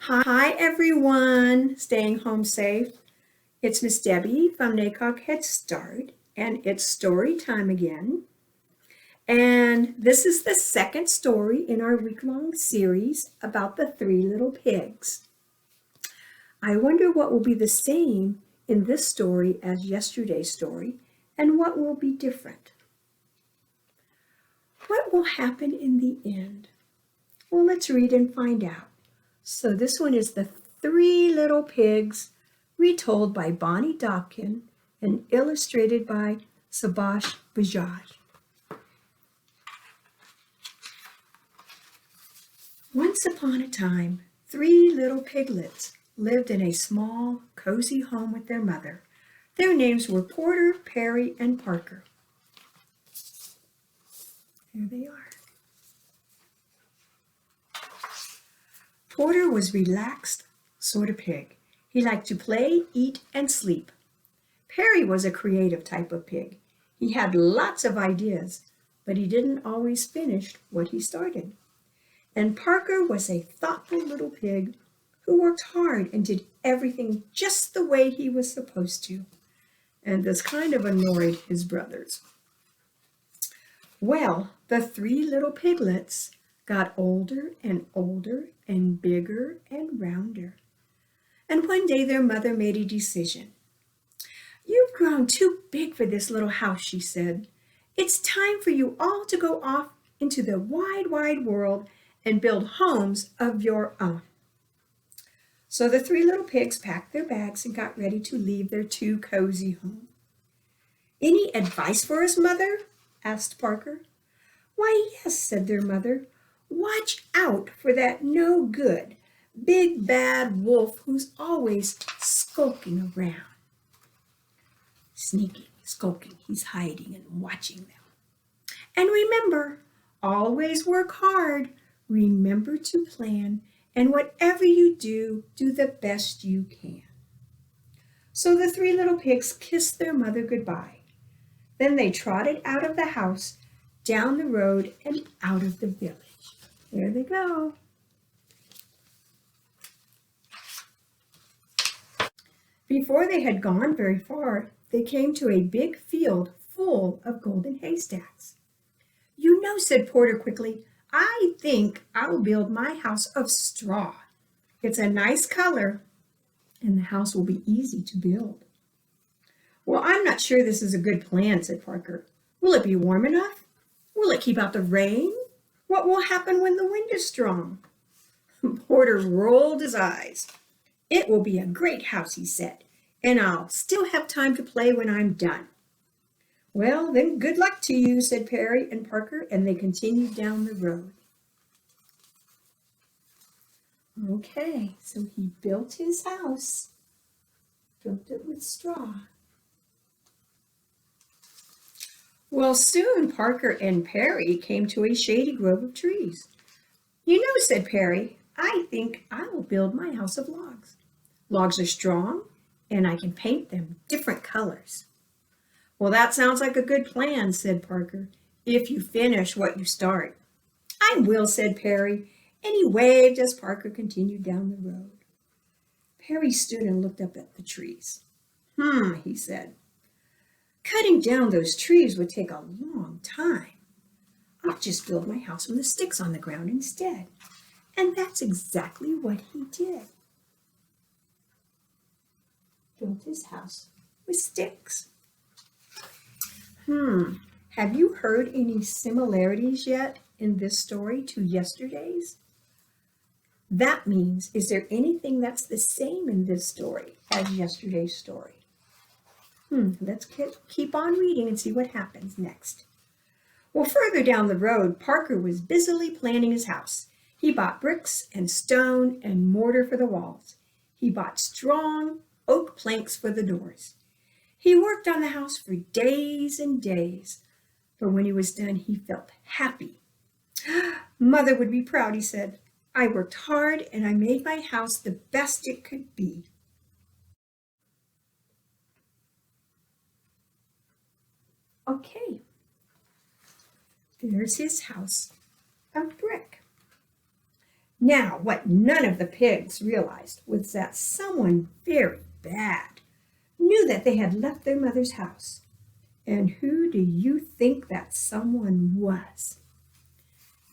Hi everyone, staying home safe. It's Miss Debbie from NACOG Head Start, and it's story time again. And this is the second story in our week-long series about the three little pigs. I wonder what will be the same in this story as yesterday's story, and what will be different. What will happen in the end? Well, let's read and find out. So this one is The Three Little Pigs, retold by Bonnie Dobkin and illustrated by Subhash Bajaj. Once upon a time, three little piglets lived in a small, cozy home with their mother. Their names were Porter, Perry, and Parker. There they are. Porter was relaxed sort of pig. He liked to play, eat, and sleep. Perry was a creative type of pig. He had lots of ideas, but he didn't always finish what he started. And Parker was a thoughtful little pig who worked hard and did everything just the way he was supposed to. And this kind of annoyed his brothers. Well, the three little piglets got older and bigger and rounder. And one day their mother made a decision. "You've grown too big for this little house," she said. "It's time for you all to go off into the wide, wide world and build homes of your own." So the three little pigs packed their bags and got ready to leave their too cozy home. "Any advice for us, Mother?" asked Parker. "Why, yes," said their mother. "Watch out for that no good, big bad wolf who's always skulking around." Sneaking, skulking, he's hiding and watching them. "And remember, always work hard. Remember to plan, and whatever you do, do the best you can." So the three little pigs kissed their mother goodbye. Then they trotted out of the house, down the road, and out of the village. There they go. Before they had gone very far, they came to a big field full of golden haystacks. "You know," said Porter quickly, "I think I'll build my house of straw. It's a nice color, and the house will be easy to build." "Well, I'm not sure this is a good plan," said Parker. "Will it be warm enough? Will it keep out the rain? What will happen when the wind is strong?" Porter rolled his eyes. "It will be a great house," he said, "and I'll still have time to play when I'm done." "Well, then good luck to you," said Perry and Parker, and they continued down the road. Okay, so he built his house, built it with straw. Well, soon Parker and Perry came to a shady grove of trees. "You know," said Perry, "I think I'll build my house of logs. Logs are strong, and I can paint them different colors." "Well, that sounds like a good plan," said Parker, "if you finish what you start." "I will," said Perry, and he waved as Parker continued down the road. Perry stood and looked up at the trees. He said, "Cutting down those trees would take a long time. I'll just build my house from the sticks on the ground instead." And that's exactly what he did. Built his house with sticks. Have you heard any similarities yet in this story to yesterday's? That means, is there anything that's the same in this story as yesterday's story? Let's keep on reading and see what happens next. Well, further down the road, Parker was busily planning his house. He bought bricks and stone and mortar for the walls. He bought strong oak planks for the doors. He worked on the house for days and days, but when he was done, he felt happy. "Mother would be proud," he said. "I worked hard and I made my house the best it could be." Okay, there's his house of brick. Now, what none of the pigs realized was that someone very bad knew that they had left their mother's house. And who do you think that someone was?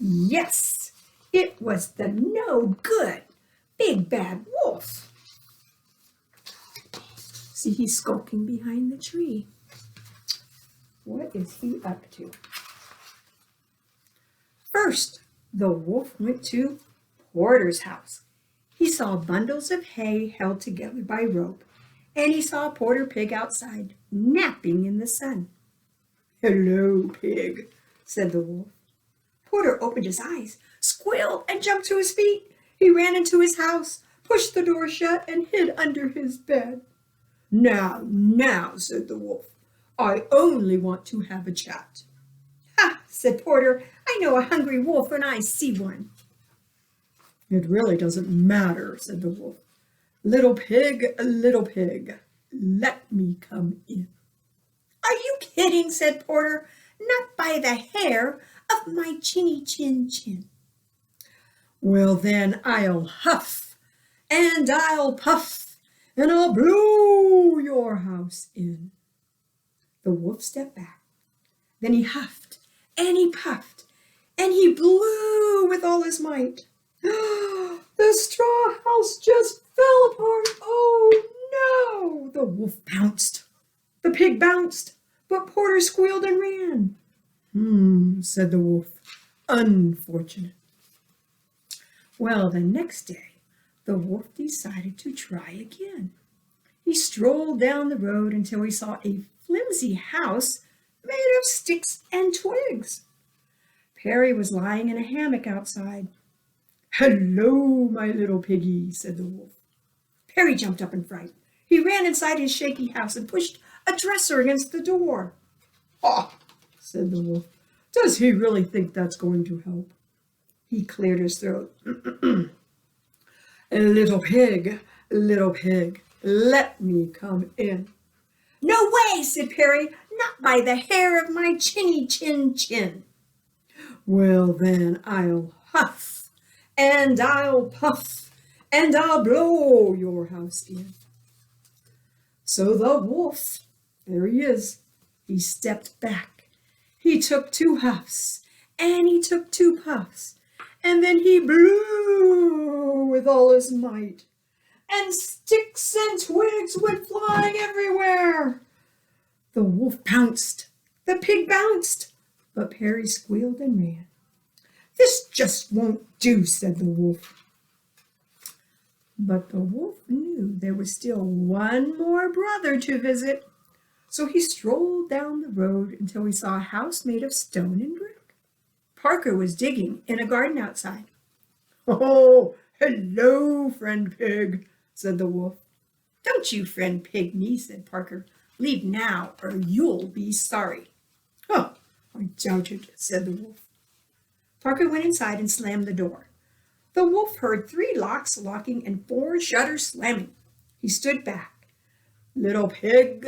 Yes, it was the no good big bad wolf. See, he's skulking behind the tree. What is he up to? First, the wolf went to Porter's house. He saw bundles of hay held together by rope, and he saw Porter Pig outside, napping in the sun. "Hello, Pig," said the wolf. Porter opened his eyes, squealed, and jumped to his feet. He ran into his house, pushed the door shut, and hid under his bed. Now, said the wolf, "I only want to have a chat." "Ha," said Porter, "I know a hungry wolf when I see one." "It really doesn't matter," said the wolf. Little pig, let me come in." "Are you kidding?" said Porter. "Not by the hair of my chinny chin chin." "Well, then I'll huff, and I'll puff, and I'll blow your house in." The wolf stepped back. Then he huffed, and he puffed, and he blew with all his might. The straw house just fell apart. "Oh, no!" The wolf bounced. The pig bounced, but Porter squealed and ran. Said the wolf. "Unfortunate." Well, the next day, the wolf decided to try again. He strolled down the road until he saw a flimsy house made of sticks and twigs. Perry was lying in a hammock outside. "Hello, my little piggy," said the wolf. Perry jumped up in fright. He ran inside his shaky house and pushed a dresser against the door. "Ah," said the wolf. "Does he really think that's going to help?" He cleared his throat. Little pig, let me come in." "No way," said Perry. "Not by the hair of my chinny chin chin." "Well, then I'll huff, and I'll puff, and I'll blow your house in." So the wolf, there he is, he stepped back. He took 2 huffs, and he took 2 puffs, and then he blew with all his might, and sticks and twigs went flying everywhere. The wolf bounced, the pig bounced, but Perry squealed and ran. "This just won't do," said the wolf. But the wolf knew there was still one more brother to visit, so he strolled down the road until he saw a house made of stone and brick. Parker was digging in a garden outside. "Oh, hello, friend pig," said the wolf. "Don't you friend pig me," said Parker. "Leave now, or you'll be sorry." "Oh, I doubt it," said the wolf. Parker went inside and slammed the door. The wolf heard 3 locks locking and 4 shutters slamming. He stood back. Little pig,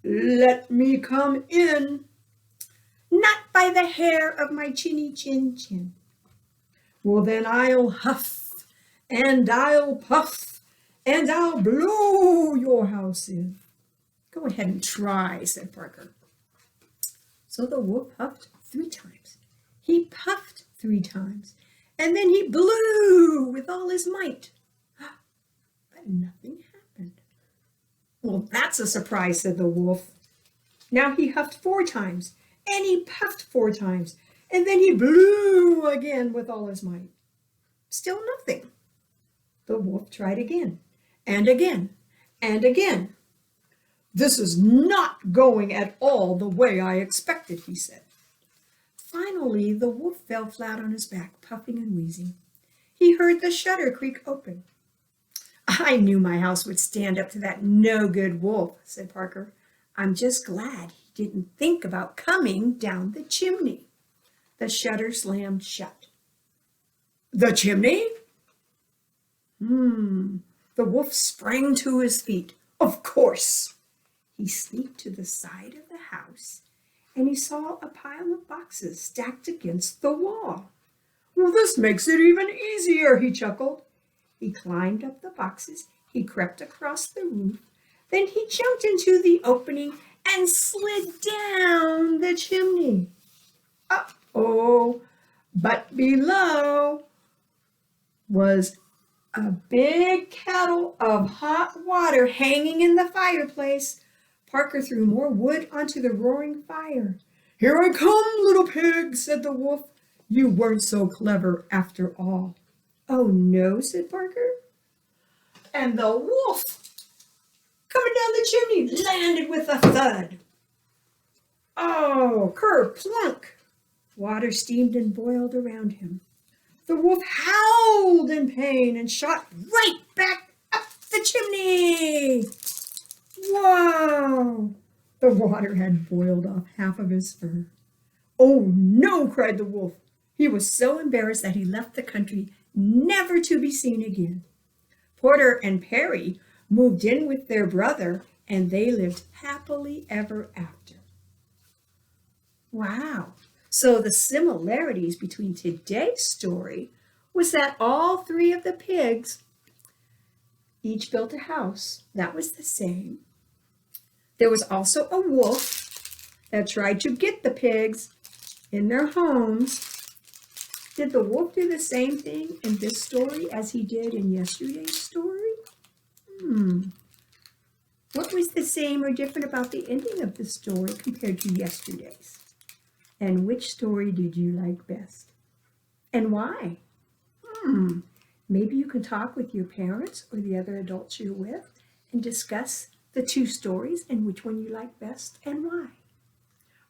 let me come in." "Not by the hair of my chinny chin chin." "Well, then I'll huff, and I'll puff, and I'll blow your house in." "Go ahead and try," said Parker. So the wolf huffed 3 times. He puffed 3 times, and then he blew with all his might. But nothing happened. "Well, that's a surprise," said the wolf. Now he huffed 4 times, and he puffed 4 times, and then he blew again with all his might. Still nothing. The wolf tried again, and again, and again. "This is not going at all the way I expected," he said. Finally, the wolf fell flat on his back, puffing and wheezing. He heard the shutter creak open. "I knew my house would stand up to that no-good wolf," said Parker. "I'm just glad he didn't think about coming down the chimney." The shutter slammed shut. "The chimney?" The wolf sprang to his feet. "Of course." He sneaked to the side of the house, and he saw a pile of boxes stacked against the wall. "Well, this makes it even easier, he chuckled. He climbed up the boxes, he crept across the roof, then he jumped into the opening and slid down the chimney. Uh-oh, but below was a big kettle of hot water hanging in the fireplace. Parker threw more wood onto the roaring fire. Here I come, little pig, said the wolf. You weren't so clever after all. Oh no, said Parker. And the wolf, coming down the chimney, landed with a thud. Oh, ker-plunk! Water steamed and boiled around him. The wolf howled in pain and shot right back up the chimney. Whoa! The water had boiled off half of his fur. Oh no, cried the wolf. He was so embarrassed that he left the country, never to be seen again. Porter and Perry moved in with their brother, and they lived happily ever after. Wow. So the similarities between today's story was that all three of the pigs each built a house. That was the same. There was also a wolf that tried to get the pigs in their homes. Did the wolf do the same thing in this story as he did in yesterday's story? What was the same or different about the ending of the story compared to yesterday's? And which story did you like best? And why? Maybe you can talk with your parents or the other adults you're with and discuss the two stories and which one you like best and why.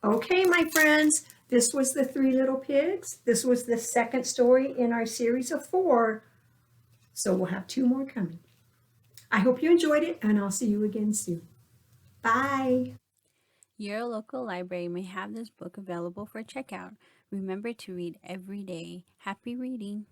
Okay, my friends, this was the Three Little Pigs. This was the second story in our series of 4. So we'll have 2 more coming. I hope you enjoyed it, and I'll see you again soon. Bye. Your local library may have this book available for checkout. Remember to read every day. Happy reading!